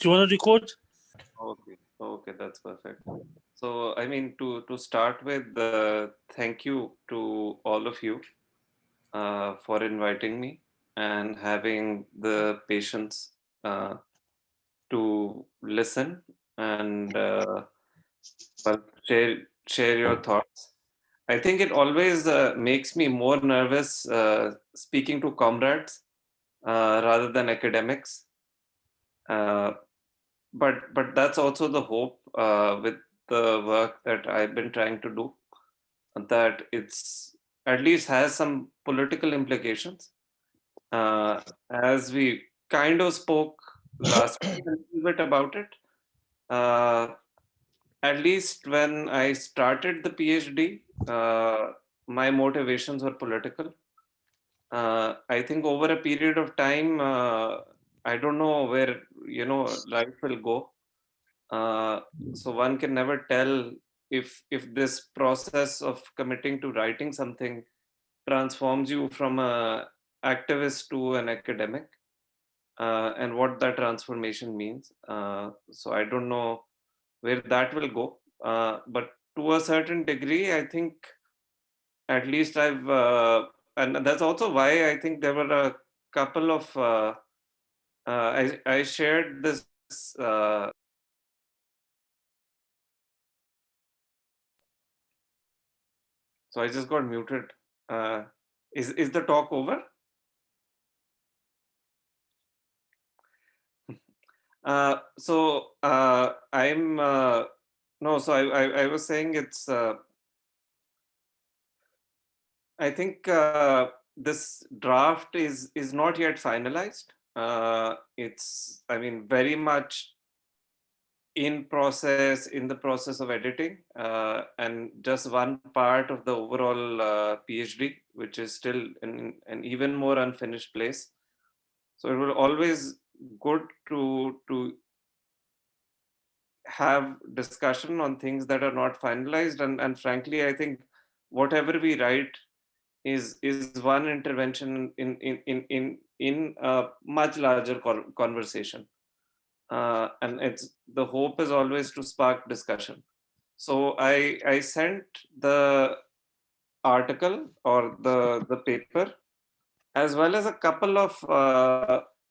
Do you want to record? Okay, that's perfect. So, I mean, to start with, thank you to all of you for inviting me and having the patience uh, to listen and well, share your thoughts. I think it always makes me more nervous speaking to comrades rather than academics. Uh, but that's also the hope with the work that I've been trying to do, that it's at least has some political implications. As we kind of spoke last week a little bit about it, uh, at least when I started the PhD, my motivations were political. I think over a period of time, I don't know where life will go. Uh, so one can never tell if this process of committing to writing something transforms you from a activist to an academic, and what that transformation means. So I don't know where that will go, but to a certain degree, I think at least and that's also why I think there were a couple of I shared this. So I just got muted. Uh, is the talk over? I'm no. So I was saying it's. I think this draft is not yet finalized. It's, I mean, very much in the process of editing, and just one part of the overall PhD, which is still in an even more unfinished place. So it will always good to have discussion on things that are not finalized, and frankly, I think whatever we write is one intervention in a much larger conversation, and it's the hope is always to spark discussion. So I sent the article or the paper, as well as a couple of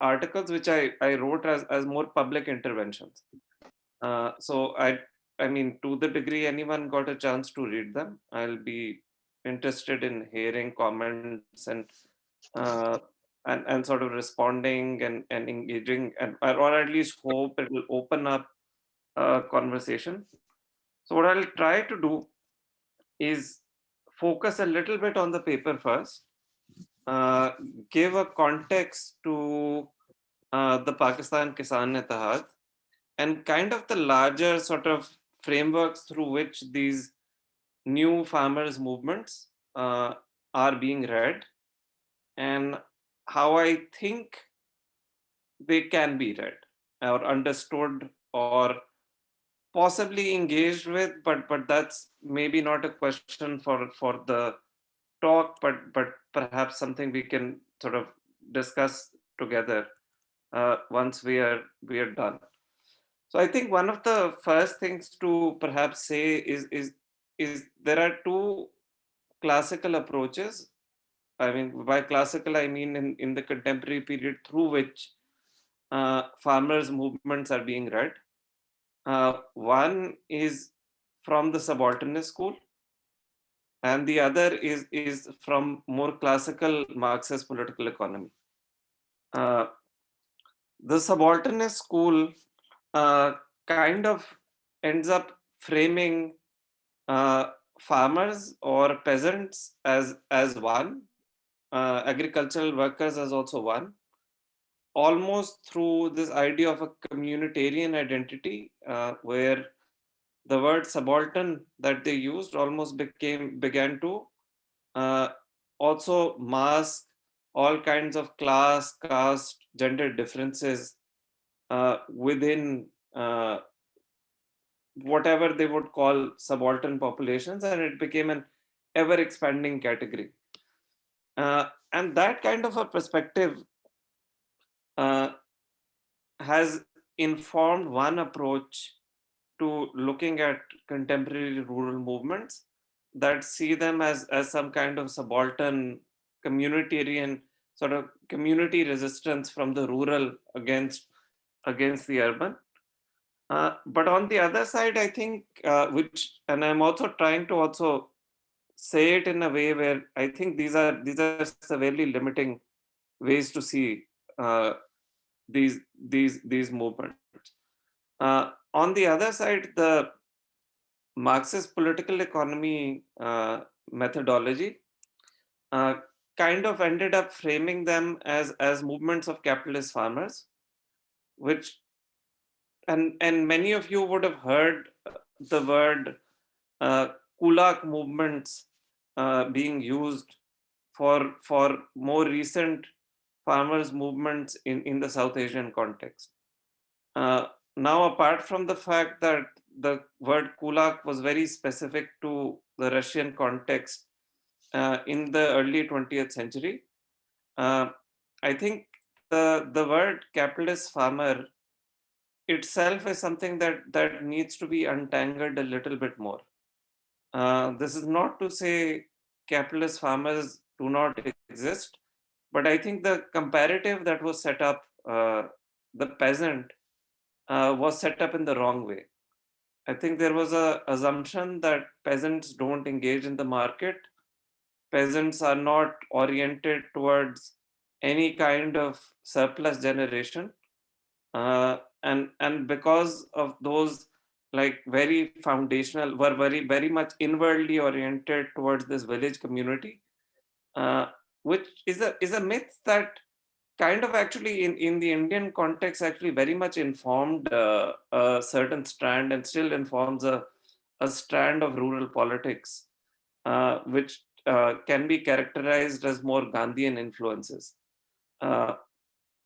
articles which I wrote as more public interventions. So I mean, to the degree anyone got a chance to read them, I'll be interested in hearing comments uh, and sort of responding and engaging, and or at least hope it will open up a conversation. So what I'll try to do is focus a little bit on the paper first, uh, give a context to the Pakistan Kisan Ittihad, and kind of the larger sort of frameworks through which these new farmers movements are being read, and how I think they can be read or understood or possibly engaged with, but that's maybe not a question for the talk, but perhaps something we can sort of discuss together once we are done. So I think one of the first things to perhaps say is there are two classical approaches. I mean, by classical I mean in the contemporary period through which farmers movements are being read. One is from the subalternist school, and the other is from more classical Marxist political economy. Uh, the subalternist school uh, kind of ends up framing uh, farmers or peasants as one, agricultural workers as also one, almost through this idea of a communitarian identity, where the word subaltern that they used almost began to uh, also mask all kinds of class, caste, gender differences within whatever they would call subaltern populations, and it became an ever expanding category. And that kind of a perspective uh, has informed one approach to looking at contemporary rural movements that see them as some kind of subaltern communitarian sort of community resistance from the rural against the urban. But on the other side, I think, which, and I'm also trying to also say it in a way where I think these are severely limiting ways to see uh, these movements. On the other side, the Marxist political economy methodology uh, kind of ended up framing them as movements of capitalist farmers, which, and many of you would have heard the word uh, kulak movements being used for more recent farmers movements in the South Asian context. Uh, Now, apart from the fact that the word kulak was very specific to the Russian context in the early 20th century, uh, I think the word capitalist farmer itself is something that needs to be untangled a little bit more. This is not to say capitalist farmers do not exist, but I think the comparative that was set up, the peasant, was set up in the wrong way. I think there was a assumption that peasants don't engage in the market. Peasants are not oriented towards any kind of surplus generation, and because of those like very foundational were very much inwardly oriented towards this village community, uh, which is a myth that kind of actually in the Indian context actually very much informed a certain strand and still informs a strand of rural politics, which can be characterized as more Gandhian influences, uh,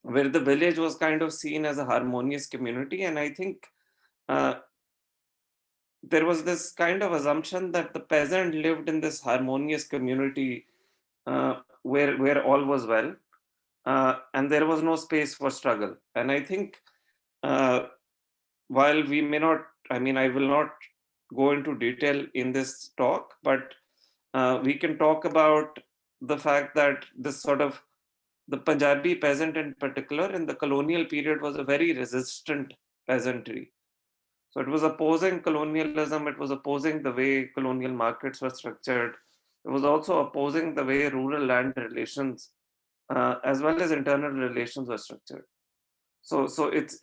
where the village was kind of seen as a harmonious community. And I think uh, there was this kind of assumption that the peasant lived in this harmonious community where all was well, and there was no space for struggle. And I think uh, while we may not, I mean, I will not go into detail in this talk, but we can talk about the fact that this sort of the Punjabi peasant in particular in the colonial period was a very resistant peasantry. So it was opposing colonialism, it was opposing the way colonial markets were structured, it was also opposing the way rural land relations as well as internal relations were structured. So it's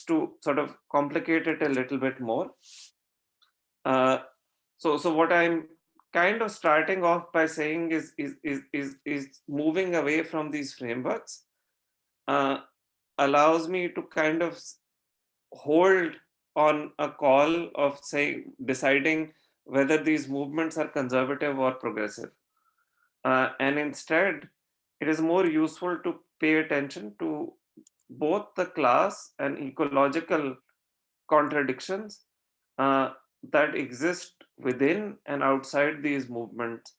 to sort of complicate it a little bit more. Uh, so what I'm kind of starting off by saying is moving away from these frameworks uh, allows me to kind of hold on a call of saying deciding whether these movements are conservative or progressive, and instead it is more useful to pay attention to both the class and ecological contradictions uh, that exist within and outside these movements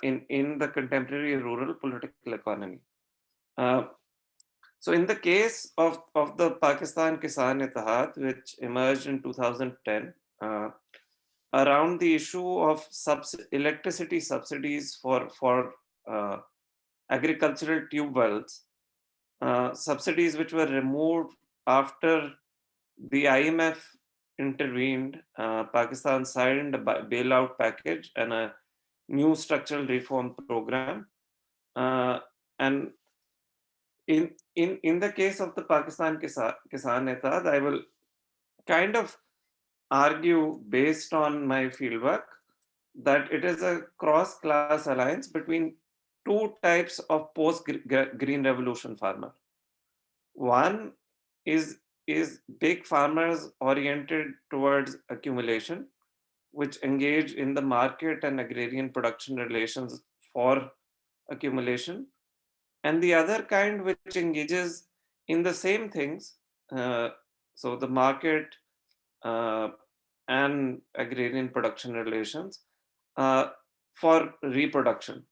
in the contemporary rural political economy. Uh, so, in the case of the Pakistan Kisan Ittihad, which emerged in 2010, around the issue of electricity subsidies for agricultural tube wells, subsidies which were removed after the IMF intervened. Pakistan signed a bailout package and a new structural reform program. Uh, and in the case of the Pakistan Kisan Etad, I will kind of argue based on my fieldwork that it is a cross class alliance between two types of post green revolution farmer. One is big farmers oriented towards accumulation, which engage in the market and agrarian production relations for accumulation, and the other kind which engages in the same things, uh, so the market uh, and agrarian production relations uh, for reproduction.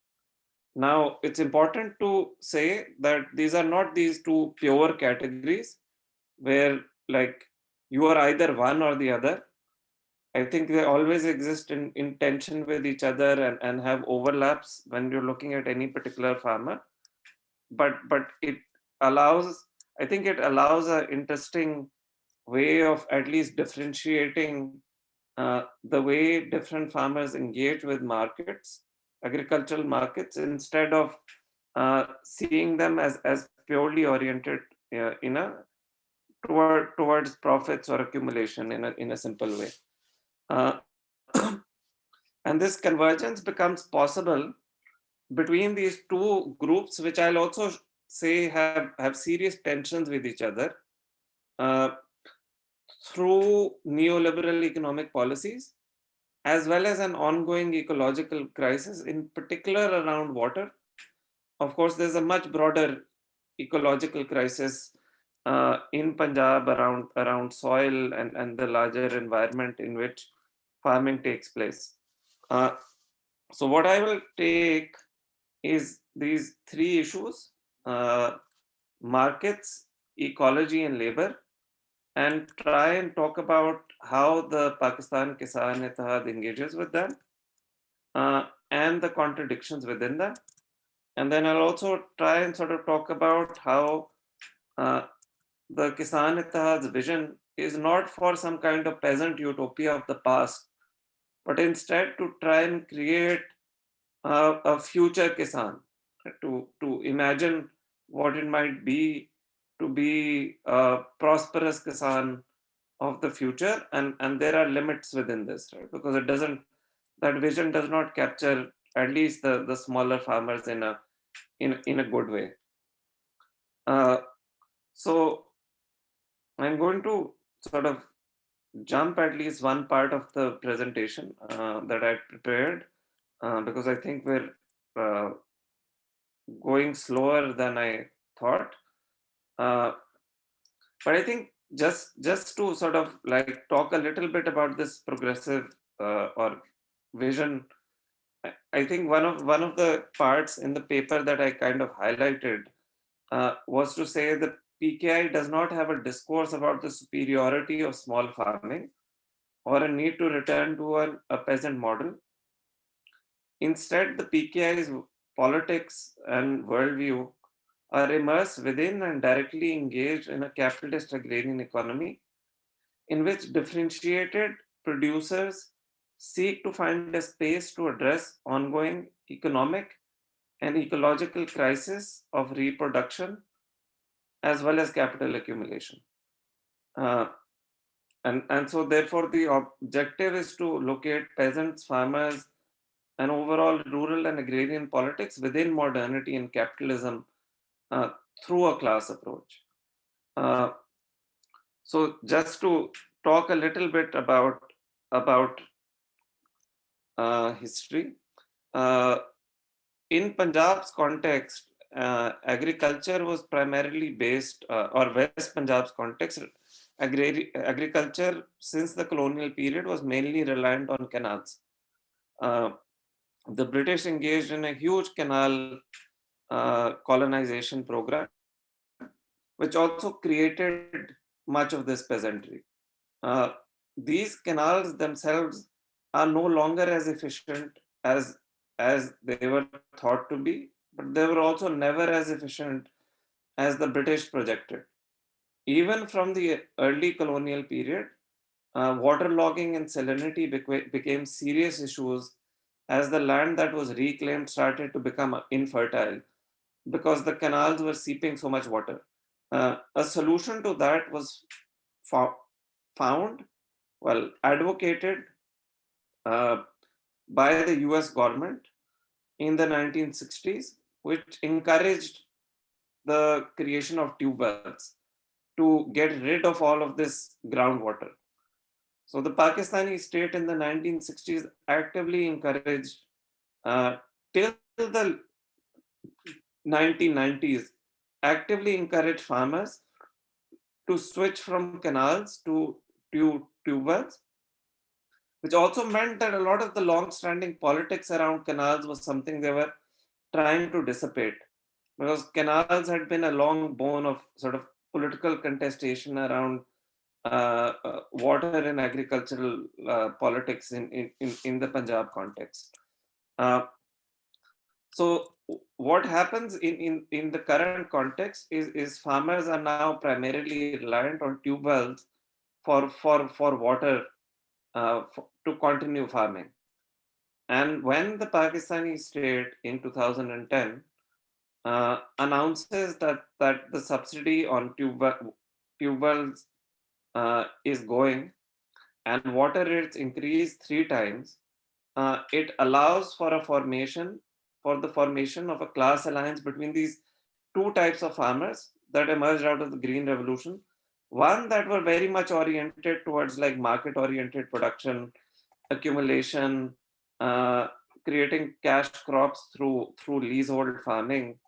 Now, it's important to say that these are not these two pure categories. where like you are either one or the other. I think they always exist in tension with each other and have overlaps when you're looking at any particular farmer. But it allows, I think it allows an interesting way of at least differentiating the way different farmers engage with markets, agricultural markets, instead of seeing them as purely oriented in a towards profits or accumulation in a simple way. Uh, and this convergence becomes possible between these two groups, which I'll also say have serious tensions with each other uh, through neoliberal economic policies, as well as an ongoing ecological crisis, in particular around water. Of course, there's a much broader ecological crisis in Punjab around soil and the larger environment in which farming takes place. Uh, so, what I will take is these three issues: uh, markets, ecology, and labor, and try and talk about how the Pakistan Kisan Ittihad engages with them and the contradictions within them. And then I'll also try and sort of talk about how uh, the Kisan Ittihad's vision is not for some kind of peasant utopia of the past, but instead to try and create a future Kisan, to imagine what it might be to be a prosperous Kisan of the future. And there are limits within this, right? Because it doesn't, that vision does not capture at least the smaller farmers in a good way. Uh, so I'm going to sort of jump at least one part of the presentation that I prepared because I think we're uh, going slower than I thought. Uh, but I think just to sort of like talk a little bit about this progressive or vision, I think one of the parts in the paper that I kind of highlighted was to say that PKI does not have a discourse about the superiority of small farming or a need to return to a peasant model. Instead, the PKI's politics and worldview are immersed within and directly engaged in a capitalist agrarian economy in which differentiated producers seek to find a space to address ongoing economic and ecological crisis of reproduction as well as capital accumulation. Uh, and so therefore the objective is to locate peasants, farmers, and overall rural and agrarian politics within modernity and capitalism uh, through a class approach. Uh, so just to talk a little bit about history. Uh, in Punjab's context, agriculture was primarily based, or West Punjab's context, agriculture since the colonial period was mainly reliant on canals. Uh, the British engaged in a huge canal colonization program, which also created much of this peasantry. Uh, these canals themselves are no longer as efficient as they were thought to be, but they were also never as efficient as the British projected. Even from the early colonial period, waterlogging and salinity became serious issues as the land that was reclaimed started to become infertile because the canals were seeping so much water. A solution to that was fo- found, well, advocated uh, by the US government in the 1960s, which encouraged the creation of tube wells to get rid of all of this groundwater. So the Pakistani state in the 1960s actively encouraged, till the 1990s, actively encouraged farmers to switch from canals to tube wells, which also meant that a lot of the long-standing politics around canals was something they were trying to dissipate, because canals had been a long bone of sort of political contestation around water and agricultural politics in the Punjab context. Uh, so what happens in the current context is farmers are now primarily reliant on tube wells for water to continue farming. And when the Pakistani state in 2010 announces that the subsidy on tube wells is going and water rates increase 3 times, it allows for the formation of a class alliance between these two types of farmers that emerged out of the Green Revolution. One that were very much oriented towards like market oriented production, accumulation, uh, creating cash crops through leasehold farming,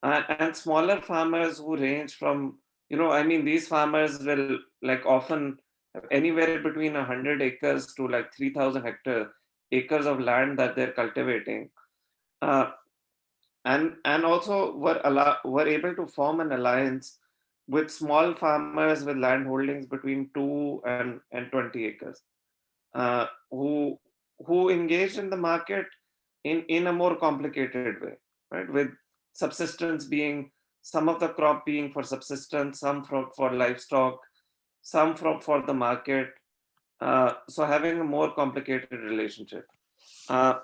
and smaller farmers who range from, I mean, these farmers will like often have anywhere between 100 acres to like 3,000 acres of land that they're cultivating, uh, and also were able to form an alliance with small farmers with land holdings between 2 and 20 acres, uh, who who engaged in the market in a more complicated way, right? With subsistence being some of the crop being for subsistence, some for livestock, some for the market. So having a more complicated relationship. Uh,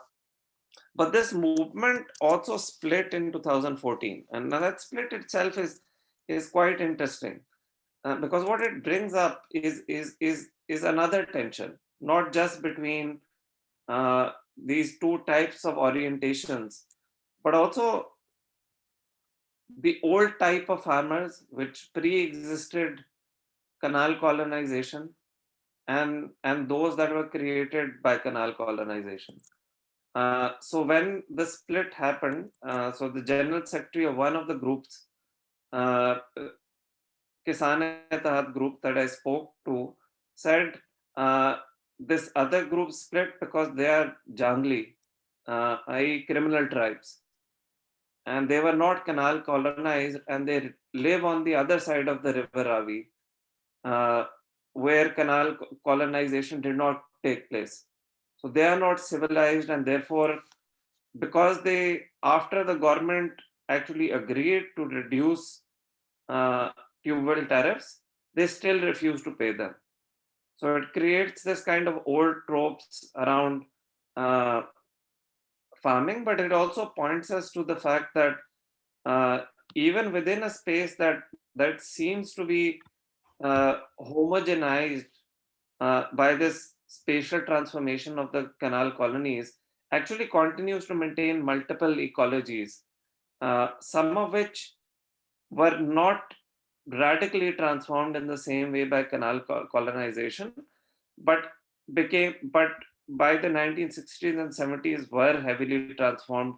but this movement also split in 2014, and now that split itself is quite interesting, because what it brings up is another tension, not just between these two types of orientations, but also the old type of farmers which pre-existed canal colonization, and those that were created by canal colonization. So when the split happened, so the general secretary of one of the groups, uh, Kisan Etihad group that I spoke to, said this other group split because they are jangli, i.e. criminal tribes, and they were not canal colonized, and they live on the other side of the river Ravi, uh, where canal colonization did not take place. So they are not civilized, and therefore, because they, after the government actually agreed to reduce uh, tube well tariffs, they still refuse to pay them. So it creates this kind of old tropes around uh, farming, but it also points us to the fact that even within a space that seems to be homogenized by this spatial transformation of the canal colonies, actually continues to maintain multiple ecologies, some of which were not radically transformed in the same way by canal colonization, but but by the 1960s and 70s were heavily transformed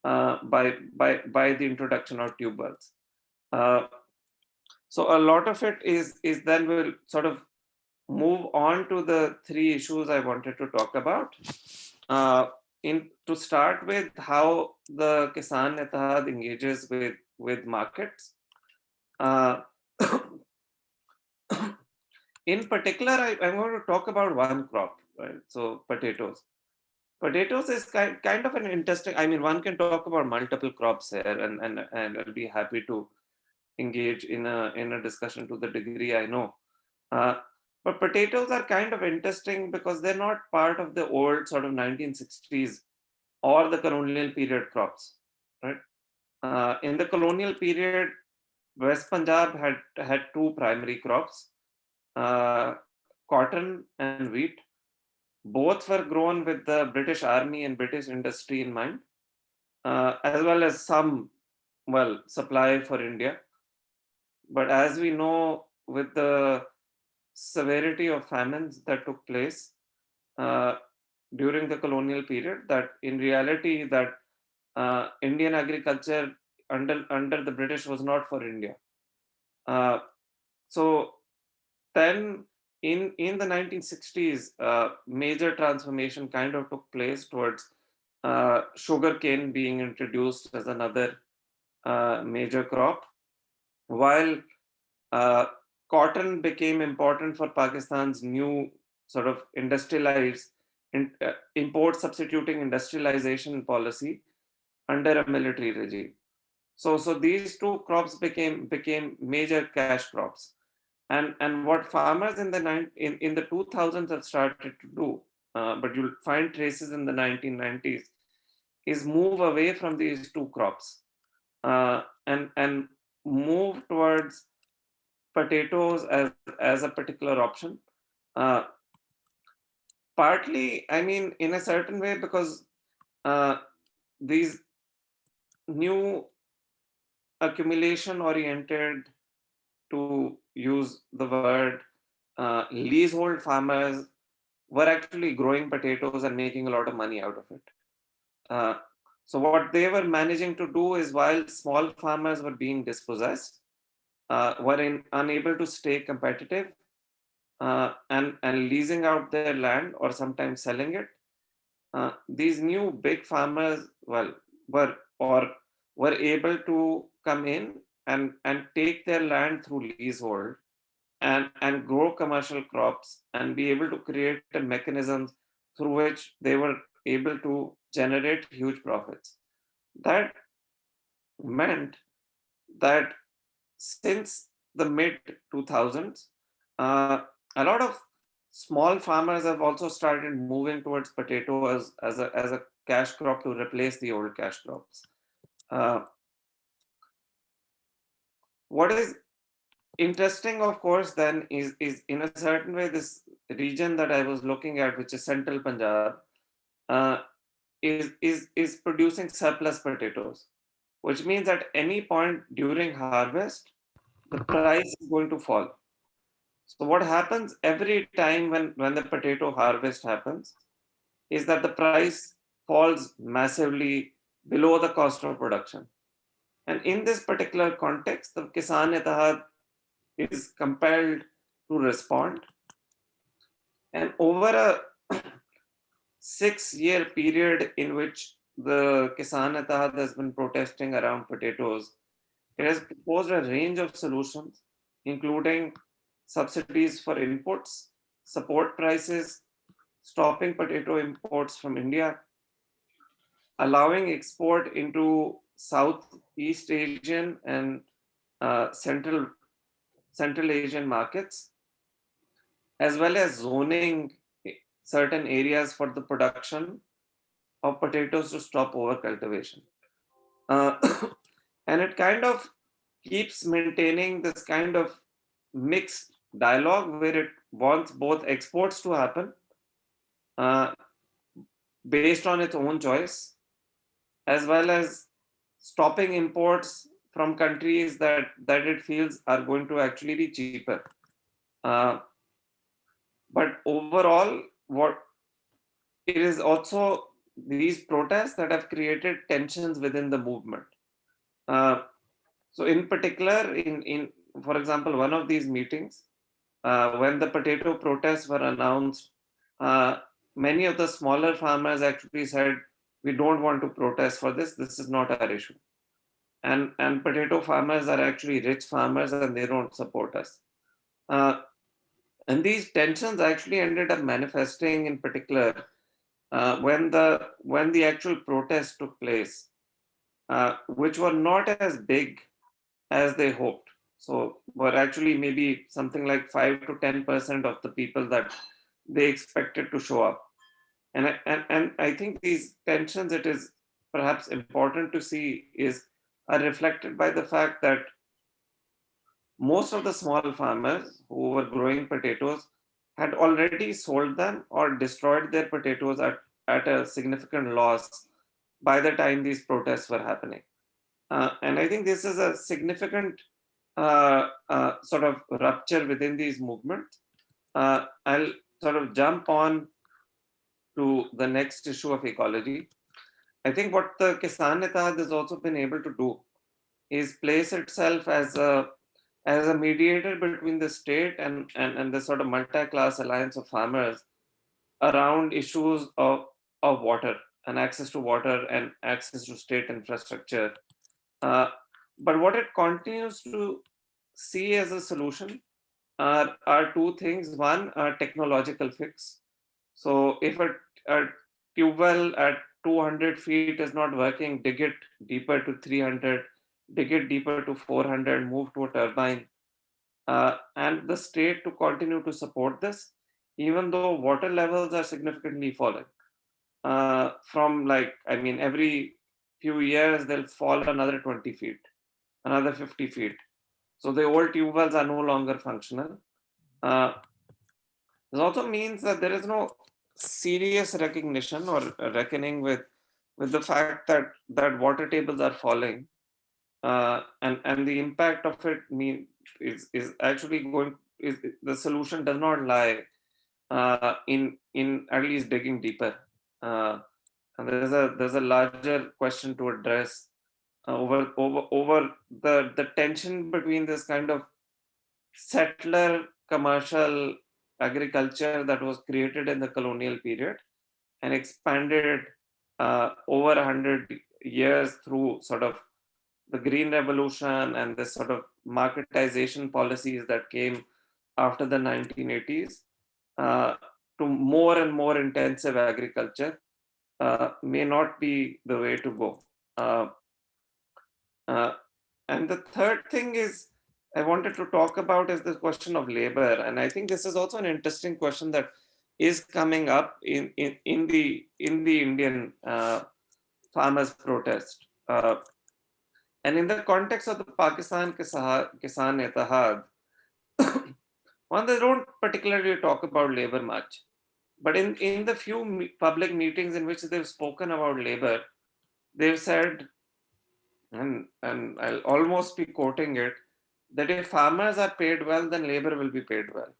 by the introduction of tube wells. Uh, so a lot of it is then will sort of move on to the three issues I wanted to talk about. Uh, in to start with, how the Kisan Etihad engages with markets. Uh, in particular, I'm going to talk about one crop, right? So potatoes. Potatoes is kind of an interesting. I mean, one can talk about multiple crops here, and I'll be happy to engage in a discussion to the degree I know. Uh, but potatoes are kind of interesting because they're not part of the old sort of 1960s or the colonial period crops, right? In the colonial period, West Punjab had two primary crops, uh, cotton and wheat. Both were grown with the British Army and British industry in mind, as well as some, well, supply for India. But as we know, with the severity of famines that took place uh, during the colonial period, that in reality that Indian agriculture under the British was not for India. Uh, so then in the 1960s, major transformation kind of took place towards sugar cane being introduced as another major crop, while Uh, Cotton became important for Pakistan's new sort of import substituting industrialization policy under a military regime. So these two crops became major cash crops, and what farmers in the 2000s have started to do, but you'll find traces in the 1990s, is move away from these two crops, and move towards potatoes as a particular option. Uh, Partly, I mean, in a certain way, because uh, these new accumulation oriented, to use the word, leasehold farmers were actually growing potatoes and making a lot of money out of it. Uh, so what they were managing to do is, while small farmers were being dispossessed, unable to stay competitive, and leasing out their land or sometimes selling it, these new big farmers, well, were or were able to come in and take their land through leasehold, and grow commercial crops and be able to create a mechanisms through which they were able to generate huge profits. That meant that since the mid 2000s, uh, a lot of small farmers have also started moving towards potato as a cash crop to replace the old cash crops. Uh, what is interesting, of course, then is in a certain way this region that I was looking at, which is central Punjab, uh, is producing surplus potatoes, which means at any point during harvest, the price is going to fall. So what happens every time when the potato harvest happens is that the price falls massively below the cost of production. And in this particular context, the Kisan Ittihad is compelled to respond. And over a 6-year period in which the Kisan Ittihad has been protesting around potatoes, it has proposed a range of solutions, including subsidies for inputs, support prices, stopping potato imports from India, allowing export into Southeast Asian and Central Asian markets, as well as zoning certain areas for the production of potatoes to stop over cultivation. Uh, and it kind of keeps maintaining this kind of mixed dialogue where it wants both exports to happen, uh, based on its own choice, as well as stopping imports from countries that it feels are going to actually be cheaper. Uh, but overall, what it is also these protests that have created tensions within the movement. Uh, so, in particular, in for example, one of these meetings, when the potato protests were announced, uh, many of the smaller farmers actually said, "We don't want to protest for this. This is not our issue." And potato farmers are actually rich farmers, and they don't support us. Uh, and these tensions actually ended up manifesting in particular, when the actual protests took place, which were not as big as they hoped. So were actually maybe something like 5 to 10% of the people that they expected to show up. And I think these tensions, it is perhaps important to see, are reflected by the fact that most of the small farmers who were growing potatoes had already sold them or destroyed their potatoes at a significant loss by the time these protests were happening. And I think this is a significant sort of rupture within these movements. I'll sort of jump on to the next issue of ecology. I think what the Kisan Ittihad has also been able to do is place itself as a mediator between the state and the sort of multi-class alliance of farmers around issues of water and access to water and access to state infrastructure. Uh, but what it continues to see as a solution are two things. One, a technological fix. So if a tube well at 200 feet is not working, dig it deeper to 300, dig it deeper to 400, move to a turbine. And the state to continue to support this, even though water levels are significantly falling. From like, I mean, every few years they'll fall another 20 feet, another 50 feet. So the old tube wells are no longer functional. Uh, this also means that there is no serious recognition or reckoning with the fact that water tables are falling, and the impact of it is actually going is the solution does not lie in at least digging deeper. Uh, and there's a larger question to address over the tension between this kind of settler commercial agriculture that was created in the colonial period and expanded over 100 years through sort of the green revolution and this sort of marketization policies that came after the 1980s, uh, to more and more intensive agriculture, may not be the way to go. Uh, uh, and the third thing is I wanted to talk about is the question of labor. And I think this is also an interesting question that is coming up in the Indian farmers' protest. And in the context of the Pakistan Kisan Ittihad, one, they don't particularly talk about labor much. But in the few public meetings in which they've spoken about labor, they've said, and I'll almost be quoting it, that if farmers are paid well, then labor will be paid well.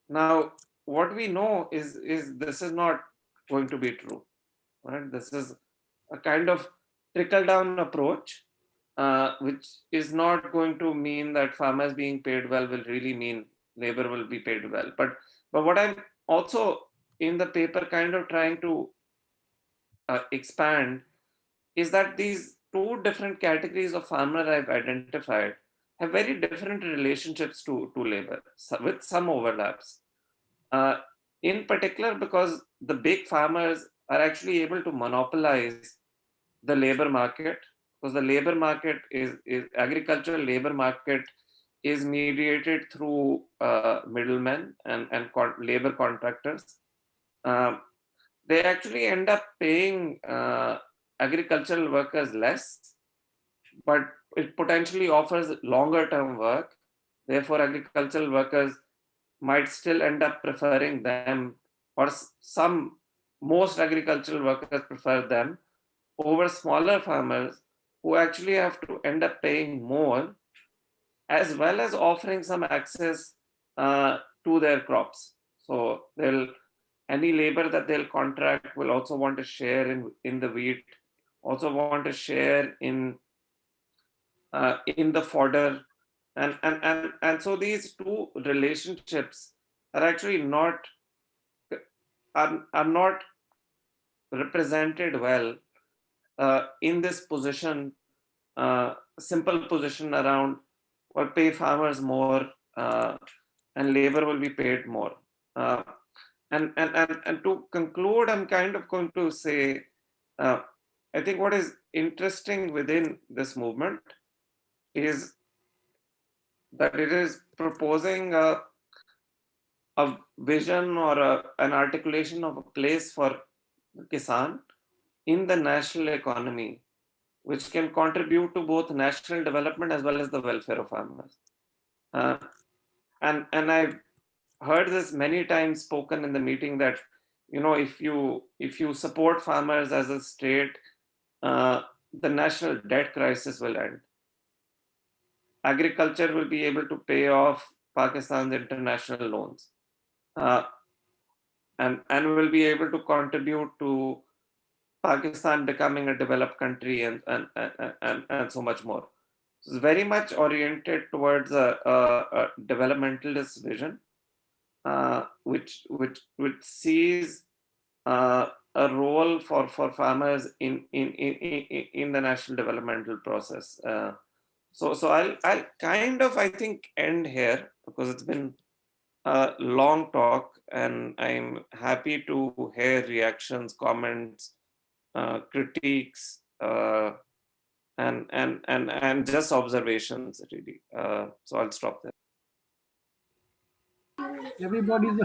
Now, what we know is this is not going to be true, right? This is a kind of trickle down approach, which is not going to mean that farmers being paid well will really mean labor will be paid well. But what I'm also in the paper kind of trying to expand is that these two different categories of farmer I've identified have very different relationships to labor, with some overlaps. Uh, in particular, because the big farmers are actually able to monopolize the labor market, because the labor market is agricultural labor market is mediated through middlemen and labor contractors. Um, they actually end up paying agricultural workers less, but it potentially offers longer term work. Therefore, agricultural workers might still end up preferring them, or some most agricultural workers prefer them over smaller farmers who actually have to end up paying more, as well as offering some access to their crops. So they'll any labor that they'll contract will also want to share in the wheat, also want to share in the fodder, and so these two relationships are actually not represented well in this position, simple position around or pay farmers more, and labor will be paid more. Uh, and to conclude, I'm kind of going to say, uh, I think what is interesting within this movement is that it is proposing a vision or an articulation of a place for Kisan in the national economy, which can contribute to both national development as well as the welfare of farmers. Uh, and I've heard this many times spoken in the meeting that if you support farmers as a state, the national debt crisis will end. Agriculture will be able to pay off Pakistan's international loans, uh, and will be able to contribute to Pakistan becoming a developed country, and so much more. It's very much oriented towards a developmentalist vision, which sees a role for farmers in the national developmental process. So I'll kind of, I think, end here because it's been a long talk, and I'm happy to hear reactions, comments, critiques, and just observations really. So I'll stop there. Everybody's